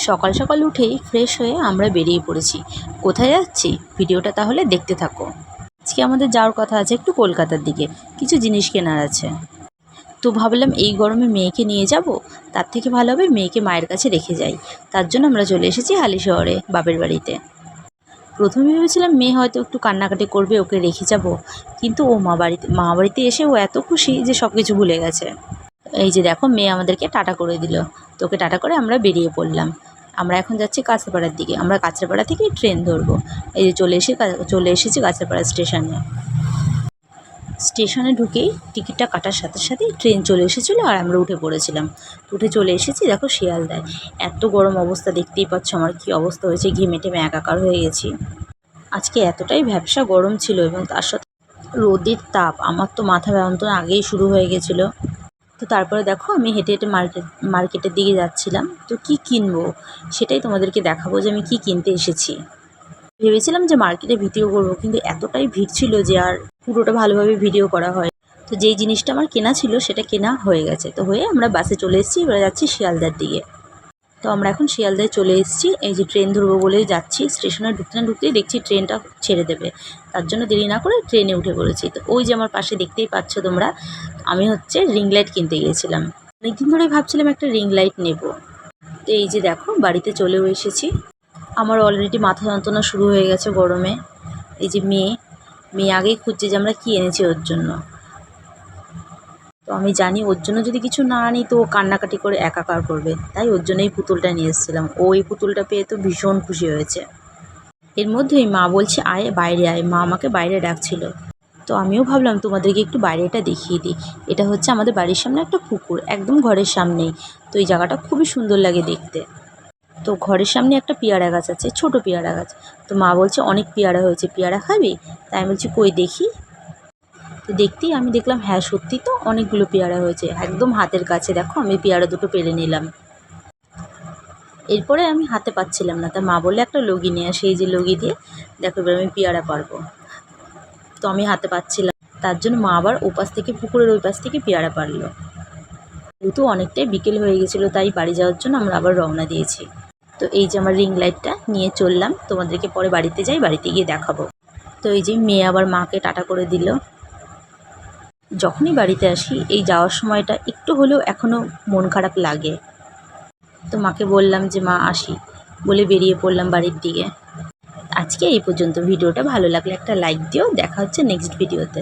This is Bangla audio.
সকাল সকাল উঠেই ফ্রেশ হয়ে আমরা বেরিয়ে পড়েছি। কোথায় যাচ্ছি ভিডিওটা তাহলে দেখতে থাকো। আজকে আমাদের যাওয়ার কথা আছে একটু কলকাতার দিকে, কিছু জিনিস কেনার আছে। তো ভাবলাম এই গরমে মেয়েকে নিয়ে যাব, তার থেকে ভালো হবে মেয়েকে মায়ের কাছে রেখে যাই। তার জন্য আমরা চলে এসেছি হালিশহরে বাপের বাড়িতে। প্রথমে ভেবেছিলাম মেয়ে হয়তো একটু কান্নাকাটি করবে, ওকে রেখে যাব, কিন্তু ও মা বাড়িতে এসে ও এত খুশি যে সব কিছু ভুলে গেছে। এই যে দেখো মেয়ে আমাদেরকে টাটা করে দিল। তোকে টাটা করে আমরা বেরিয়ে পড়লাম। আমরা এখন যাচ্ছি কাঁচরাপাড়ার দিকে। আমরা কাঁচরাপাড়া থেকে ট্রেন ধরবো। এই যে চলে এসেছি কাঁচরাপাড়া স্টেশনে। স্টেশনে ঢুকেই টিকিটটা কাটার সাথে সাথেই ট্রেন চলে এসেছিলো আর আমরা উঠে পড়েছিলাম। উঠে চলে এসেছি দেখো শিয়ালদায়। এত গরম অবস্থা, দেখতেই পাচ্ছ আমার কী অবস্থা হয়েছে, ঘেমে টেমে একাকার হয়ে গেছি। আজকে এতটাই ভ্যাপসা গরম ছিল এবং তার সাথে রোদের তাপ, আমার তো মাথা যন্ত্রণা আগেই শুরু হয়ে গেছিলো। তো তারপরে দেখো আমি হেঁটে হেঁটে মার্কেটের দিকে যাচ্ছিলাম। তো কি কিনবো সেটাই তোমাদেরকে দেখাবো যে আমি কি কিনতে এসেছি। ভেবেছিলাম যে মার্কেটে ভিডিও করবো, কিন্তু এতটাই ভিড় ছিল যে আর পুরোটা ভালোভাবে ভিডিও করা হয়। তো যেই জিনিসটা আমার কেনা ছিল সেটা কেনা হয়ে গেছে। তো হয়ে আমরা বাসে চলে এসেছি, এবার যাচ্ছি শিয়ালদার দিকে। তো আমরা এখন শিয়ালদায় চলে এসেছি। এই যে ট্রেন ধরবো বলেই যাচ্ছি। স্টেশনে ঢুকতে না ঢুকতেই দেখছি ট্রেনটা ছেড়ে দেবে, তার জন্য দেরি না করে ট্রেনে উঠে পড়েছি। তো ওই যে আমার পাশে দেখতেই পাচ্ছ তোমরা, আমি হচ্ছে রিং লাইট কিনতে গিয়েছিলাম। অনেকদিন ধরেই ভাবছিলাম একটা রিং লাইট নেব। তো এই যে দেখো বাড়িতে চলেও এসেছি। আমার অলরেডি মাথা যন্ত্রণা শুরু হয়ে গেছে গরমে। এই যে মেয়ে আগেই খুঁজছে যে আমরা কী এনেছি ওর জন্য। তো আমি জানি ওর জন্য যদি কিছু না আনি তো ও কান্নাকাটি করে একাকার করবে, তাই ওর জন্য এই পুতুলটা নিয়ে এসেছিলাম। ও এই পুতুলটা পেয়ে তো ভীষণ খুশি হয়েছে। এর মধ্যেই মা বলছে আয় বাইরে আয়, মা আমাকে বাইরে ডাকছিল। তো আমিও ভাবলাম তোমাদেরকে একটু বাইরেটা দেখিয়ে দিই। এটা হচ্ছে আমাদের বাড়ির সামনে একটা পুকুর, একদম ঘরের সামনেই। তো এই জায়গাটা খুবই সুন্দর লাগে দেখতে। তো ঘরের সামনে একটা পেয়ারা গাছ আছে, ছোট পেয়ারা গাছ। তো মা বলছে অনেক পেয়ারা হয়েছে, পেয়ারা খাবি? তাই আমি বলছি কই দেখি। তো দেখতেই আমি দেখলাম হ্যাঁ সত্যি তো অনেকগুলো পেয়ারা হয়েছে, একদম হাতের কাছে। দেখো আমি পেয়ারা দুটো পেরে নিলাম। এরপরে আমি হাতে পাচ্ছিলাম না, তা মা বললে একটা লগি নিয়ে আসে। এই যে লগি দিয়ে দেখো এবার আমি পেয়ারা পারবো। তো আমি হাতে পাচ্ছিলাম, তার জন্য মা আবার ওপাশ থেকে পুকুরের ওই পাশ থেকে পেয়ারা পারলো। যেহেতু অনেকটাই বিকেল হয়ে গেছিলো তাই বাড়ি যাওয়ার জন্য আমরা আবার রওনা দিয়েছি। তো এই যে আমার রিং লাইটটা নিয়ে চললাম, তোমাদেরকে পরে বাড়িতে যাই, বাড়িতে গিয়ে দেখাবো। তো এই যে মেয়ে আবার মাকে টাটা করে দিল। যখনই বাড়িতে আসি এই যাওয়ার সময়টা একটু হলেও এখনও মন খারাপ লাগে। তো মাকে বললাম যে মা আসি, বলে বেরিয়ে পড়লাম বাড়ির দিকে। আজকে এই পর্যন্ত। ভিডিওটা ভালো লাগলে একটা লাইক দিও। দেখা হচ্ছে নেক্সট ভিডিওতে।